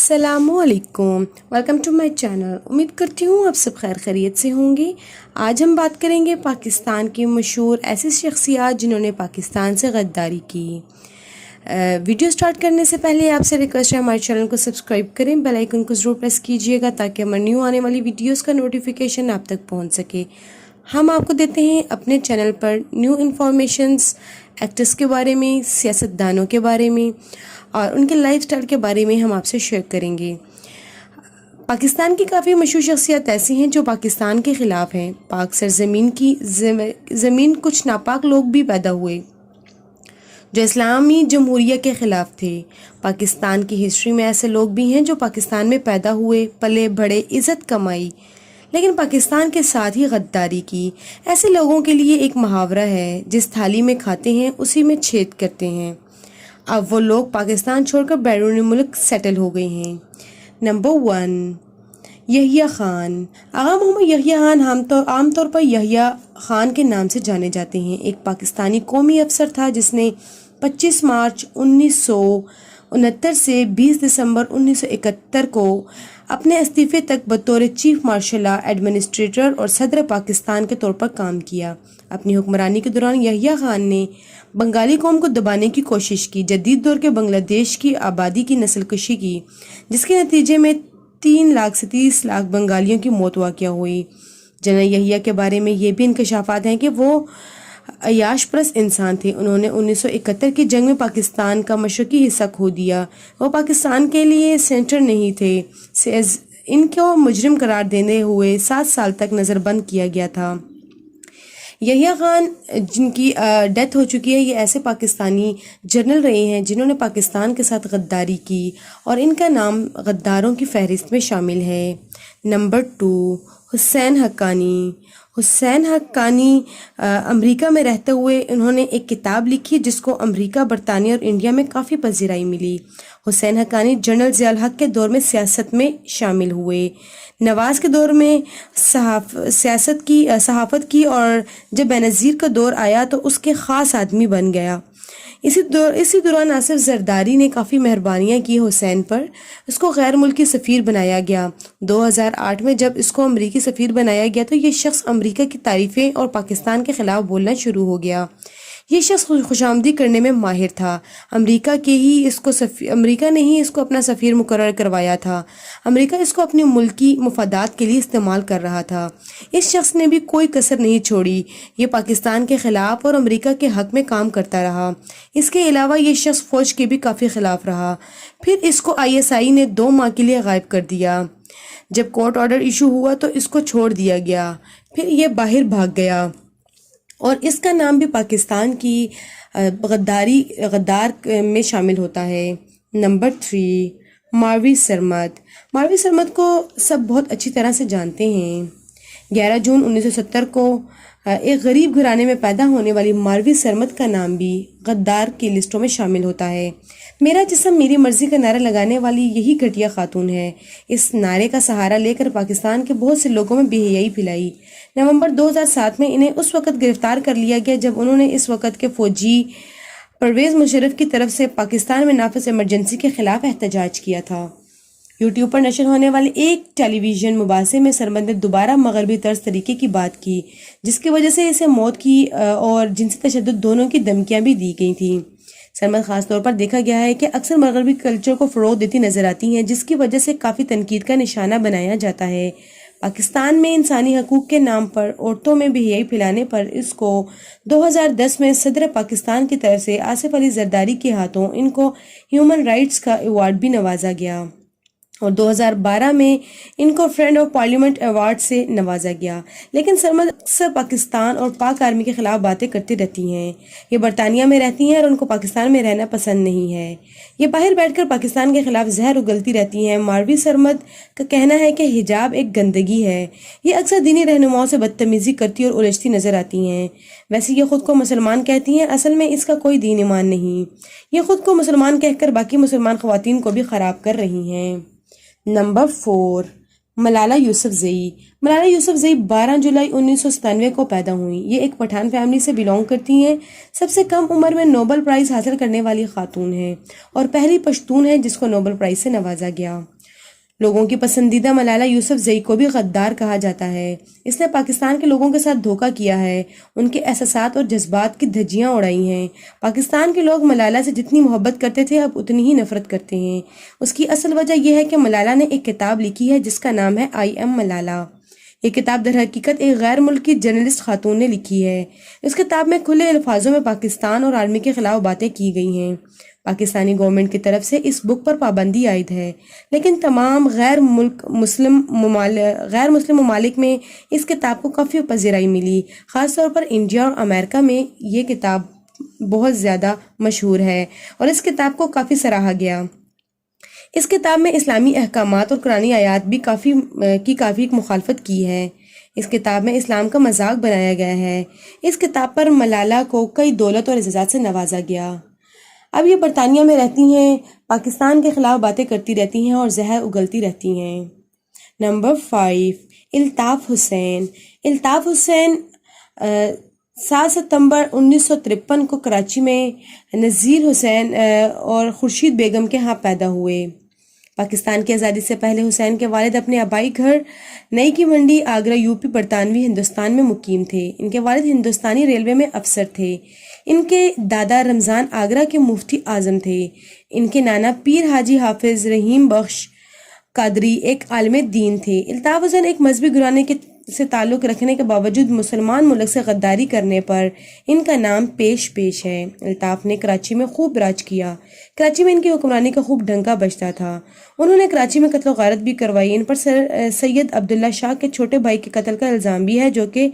अस्सलामु अलैकुम, welcome to my channel. उम्मीद करती हूँ आप सब खैर खैरियत से होंगे। आज हम बात करेंगे पाकिस्तान की मशहूर ऐसी शख्सियत जिन्होंने पाकिस्तान से गद्दारी की। वीडियो स्टार्ट करने से पहले आपसे रिक्वेस्ट है हमारे चैनल को सब्सक्राइब करें, बेल आइकन को ज़रूर प्रेस कीजिएगा ताकि हमारे न्यू आने वाली वीडियोज़ का नोटिफिकेशन आप तक पहुँच सके। हम आपको देते हैं अपने चैनल पर न्यू इन्फॉर्मेशंस एक्टर्स के बारे में, सियासतदानों के बारे में और उनके लाइफस्टाइल के बारे में हम आपसे शेयर करेंगे। पाकिस्तान की काफ़ी मशहूर शख्सियत ऐसी हैं जो पाकिस्तान के ख़िलाफ़ हैं। पाक सरजमीन की ज़मीन कुछ नापाक लोग भी पैदा हुए जो इस्लामी जमहूरिया के ख़िलाफ़ थे। पाकिस्तान की हिस्ट्री में ऐसे लोग भी हैं जो पाकिस्तान में पैदा हुए, पले बढ़े, इज़्ज़त कमाई, लेकिन पाकिस्तान के साथ ही गद्दारी की। ऐसे लोगों के लिए एक मुहावरा है, जिस थाली में खाते हैं उसी में छेद करते हैं। अब वो लोग पाकिस्तान छोड़कर बैरून मुल्क सेटल हो गए हैं। नंबर 1, यहिया खान। आगा मोहम्मद यहिया खान आमतौर पर यहिया खान के नाम से जाने जाते हैं। एक पाकिस्तानी कौमी अफसर था जिसने 25 मार्च 1969 से 20 दिसंबर 1971 को अपने इस्तीफे तक बतौर चीफ मार्शल एडमिनिस्ट्रेटर और सदर पाकिस्तान के तौर पर काम किया। अपनी हुक्मरानी के दौरान यहिया खान ने बंगाली कौम को दबाने की कोशिश की, जदीद दौर के बांग्लादेश की आबादी की नस्लकशी की, जिसके नतीजे में 3 लाख से 30 लाख बंगालियों की मौत वाक़या हुई। जनरल यहिया के बारे में ये भी इंकशाफात हैं कि वो अयाश परस्त इंसान थे। उन्होंने 1971 की जंग में पाकिस्तान का मशरकी हिस्सा खो दिया। वो पाकिस्तान के लिए सेंटर नहीं थे। इनको मुजरिम करार देने हुए 7 साल तक नज़रबंद किया गया था। यहिया खान जिनकी डेथ हो चुकी है, ये ऐसे पाकिस्तानी जनरल रहे हैं जिन्होंने पाकिस्तान के साथ गद्दारी की और इनका नाम गद्दारों की फहरिस्त में शामिल है। नंबर 2, हुसैन हक्कानी। हुसैन हक्कानी अमेरिका में रहते हुए उन्होंने एक किताब लिखी जिसको अमेरिका, बरतानिया और इंडिया में काफ़ी पज़ीराई मिली। हुसैन हक्कानी जनरल ज़िया हक के दौर में सियासत में शामिल हुए। नवाज़ के दौर में सहाफ़त की और जब बेनज़ीर का दौर आया तो उसके ख़ास आदमी बन गया। इसी दौरान आसिफ ज़रदारी ने काफ़ी मेहरबानियाँ की हुसैन पर। इसको गैर मुल्की सफ़ीर बनाया गया। 2008 में जब इसको अमरीकी सफ़ीर बनाया गया तो ये शख्स अमरीका की तारीफ़ें और पाकिस्तान के ख़िलाफ़ बोलना शुरू हो गया। ये शख्स खुशामदी करने में माहिर था। अमेरिका ने ही इसको अपना सफ़ीर मुकर्रर करवाया था। अमेरिका इसको अपने मुल्की मुफादात के लिए इस्तेमाल कर रहा था। इस शख्स ने भी कोई कसर नहीं छोड़ी। ये पाकिस्तान के ख़िलाफ़ और अमेरिका के हक़ में काम करता रहा। इसके अलावा ये शख्स फ़ौज के भी काफ़ी ख़िलाफ़ रहा। फिर इसको ISI ने 2 माह के लिए गायब कर दिया। जब कोर्ट ऑर्डर इशू हुआ तो इसको छोड़ दिया गया। फिर ये बाहर भाग गया और इसका नाम भी पाकिस्तान की गद्दार में शामिल होता है। नंबर 3, मारवी सरमद। मारवी सरमद को सब बहुत अच्छी तरह से जानते हैं। 11 जून 1970 को एक गरीब घराने में पैदा होने वाली मारवी सरमद का नाम भी गद्दार की लिस्टों में शामिल होता है। मेरा जिस्म मेरी मर्जी का नारा लगाने वाली यही घटिया खातून है। इस नारे का सहारा लेकर पाकिस्तान के बहुत से लोगों में बेहयाई फैलाई। नवंबर 2007 में इन्हें उस वक़्त गिरफ्तार कर लिया गया जब उन्होंने इस वक़्त के फ़ौजी परवेज़ मुशर्रफ की तरफ से पाकिस्तान में नाफिज इमरजेंसी के ख़िलाफ़ एहतजाज किया था। यूट्यूब पर नशर होने वाले एक टेलीविज़न मुबासे में सरमद ने दोबारा मगरबी तर्ज तरीके की बात की, जिसकी वजह से इसे मौत की और जिनसी तशद्दुद दोनों की धमकियाँ भी दी गई थी। सरमद ख़ास तौर पर देखा गया है कि अक्सर मगरबी कल्चर को फ़रोग़ देती नज़र आती हैं, जिसकी वजह से काफ़ी तनकीद का निशाना बनाया जाता है। पाकिस्तान में इंसानी हकूक़ के नाम पर औरतों में बेहयाई फैलाने पर इसको 2010 में सदर पाकिस्तान की तरफ से आसिफ अली जरदारी के हाथों इनको ह्यूमन राइट्स का अवार्ड भी नवाजा गया और 2012 में इनको फ्रेंड ऑफ पार्लियामेंट अवार्ड से नवाजा गया। लेकिन सरमद अक्सर पाकिस्तान और पाक आर्मी के ख़िलाफ़ बातें करती रहती हैं। ये बरतानिया में रहती हैं और उनको पाकिस्तान में रहना पसंद नहीं है। ये बाहर बैठकर पाकिस्तान के ख़िलाफ़ जहर उगलती रहती हैं। मारवी सरमद का कहना है कि हिजाब एक गंदगी है। ये अक्सर दीनी रहनुमाओं से बदतमीज़ी करती और उलझती नज़र आती हैं। वैसे ये ख़ुद को मुसलमान कहती हैं, असल में इसका कोई दीन ईमान नहीं। ये ख़ुद को मुसलमान कहकर बाकी मुसलमान ख़वातीन को भी ख़राब कर रही हैं। नंबर 4, मलाला यूसुफ़ज़ई। मलाला यूसुफ़ज़ई 12 जुलाई 1997 को पैदा हुई। ये एक पठान फैमिली से बिलोंग करती हैं। सबसे कम उम्र में नोबल प्राइज़ हासिल करने वाली खातून हैं और पहली पश्तून है जिसको नोबल प्राइज़ से नवाजा गया। لوگوں کی پسندیدہ ملالہ یوسفزئی کو بھی غدار کہا جاتا ہے۔ اس نے پاکستان کے لوگوں کے ساتھ دھوکہ کیا ہے، ان کے احساسات اور جذبات کی دھجیاں اڑائی ہیں۔ پاکستان کے لوگ ملالہ سے جتنی محبت کرتے تھے اب اتنی ہی نفرت کرتے ہیں۔ اس کی اصل وجہ یہ ہے کہ ملالہ نے ایک کتاب لکھی ہے جس کا نام ہے آئی ایم ملالہ۔ یہ کتاب در حقیقت ایک غیر ملکی جرنلسٹ خاتون نے لکھی ہے۔ اس کتاب میں کھلے الفاظوں میں پاکستان اور آرمی کے خلاف باتیں کی گئی ہیں۔ پاکستانی گورنمنٹ کی طرف سے اس بک پر پابندی عائد ہے، لیکن تمام غیر مسلم ممالک میں اس کتاب کو کافی پذیرائی ملی۔ خاص طور پر انڈیا اور امریکہ میں یہ کتاب بہت زیادہ مشہور ہے اور اس کتاب کو کافی سراہا گیا۔ اس کتاب میں اسلامی احکامات اور قرآنی آیات بھی کافی مخالفت کی ہے۔ اس کتاب میں اسلام کا مذاق بنایا گیا ہے۔ اس کتاب پر ملالہ کو کئی دولت اور اعزازات سے نوازا گیا۔ اب یہ برطانیہ میں رہتی ہیں، پاکستان کے خلاف باتیں کرتی رہتی ہیں اور زہر اگلتی رہتی ہیں۔ نمبر 5، الطاف حسین۔ الطاف حسین 7 ستمبر 1953 کو کراچی میں نذیر حسین اور خورشید بیگم کے ہاں پیدا ہوئے۔ پاکستان کی آزادی سے پہلے حسین کے والد اپنے آبائی گھر نئی کی منڈی آگرہ یوپی برطانوی ہندوستان میں مقیم تھے۔ ان کے والد ہندوستانی ریلوے میں افسر تھے۔ ان کے دادا رمضان آگرہ کے مفتی اعظم تھے۔ ان کے نانا پیر حاجی حافظ رحیم بخش قادری ایک عالم دین تھے۔ الطاف حسین ایک مذہبی گھرانے سے تعلق رکھنے کے باوجود مسلمان ملک سے غداری کرنے پر ان کا نام پیش ہے۔ الطاف نے کراچی میں خوب راج کیا۔ کراچی میں ان کی حکمرانی کا خوب ڈنکا بجتا تھا۔ انہوں نے کراچی میں قتل و غارت بھی کروائی۔ ان پر سید عبداللہ شاہ کے چھوٹے بھائی کے قتل کا الزام بھی ہے جو کہ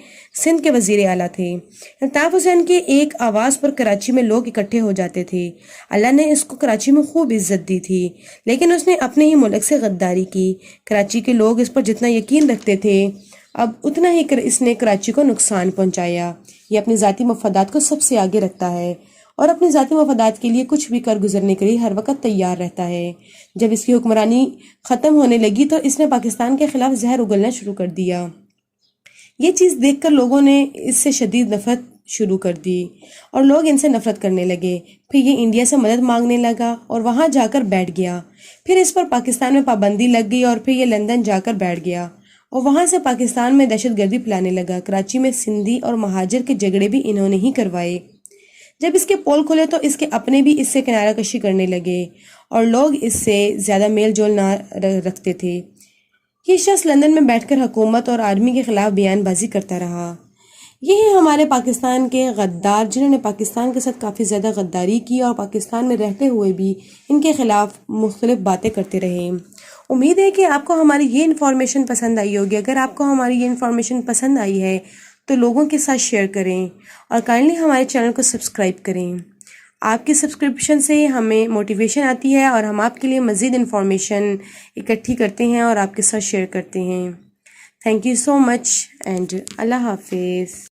سندھ کے وزیر اعلیٰ تھے۔ الطاف حسین کے ایک آواز پر کراچی میں لوگ اکٹھے ہو جاتے تھے۔ اللہ نے اس کو کراچی میں خوب عزت دی تھی، لیکن اس نے اپنے ہی ملک سے غداری کی۔ کراچی کے لوگ اس پر جتنا یقین رکھتے تھے اب اتنا ہی اس نے کراچی کو نقصان پہنچایا۔ یہ اپنی ذاتی مفادات کو سب سے آگے رکھتا ہے اور اپنی ذاتی مفادات کے لیے کچھ بھی کر گزرنے کے لیے ہر وقت تیار رہتا ہے۔ جب اس کی حکمرانی ختم ہونے لگی تو اس نے پاکستان کے خلاف زہر اگلنا شروع کر دیا۔ یہ چیز دیکھ کر لوگوں نے اس سے شدید نفرت شروع کر دی اور لوگ ان سے نفرت کرنے لگے۔ پھر یہ انڈیا سے مدد مانگنے لگا اور وہاں جا کر بیٹھ گیا۔ پھر اس پر پاکستان میں پابندی لگ گئی اور پھر یہ لندن جا کر بیٹھ گیا اور وہاں سے پاکستان میں دہشت گردی پھیلانے لگا۔ کراچی میں سندھی اور مہاجر کے جھگڑے بھی انہوں نے ہی کروائے۔ جب اس کے پول کھلے تو اس کے اپنے بھی اس سے کنارہ کشی کرنے لگے اور لوگ اس سے زیادہ میل جول نہ رکھتے تھے۔ یہ شخص لندن میں بیٹھ کر حکومت اور آرمی کے خلاف بیان بازی کرتا رہا۔ یہ ہیں ہمارے پاکستان کے غدار جنہوں نے پاکستان کے ساتھ کافی زیادہ غداری کی اور پاکستان میں رہتے ہوئے بھی ان کے خلاف مختلف باتیں کرتے رہے۔ امید ہے کہ آپ کو ہماری یہ انفارمیشن پسند آئی ہوگی۔ اگر آپ کو ہماری یہ انفارمیشن پسند آئی ہے تو لوگوں کے ساتھ شیئر کریں اور کائنڈلی ہمارے چینل کو سبسکرائب کریں۔ آپ کی سبسکرپشن سے ہمیں موٹیویشن آتی ہے اور ہم آپ کے لیے مزید انفارمیشن اکٹھی کرتے ہیں اور آپ کے ساتھ شیئر کرتے ہیں۔ Thank you so much and اللہ حافظ۔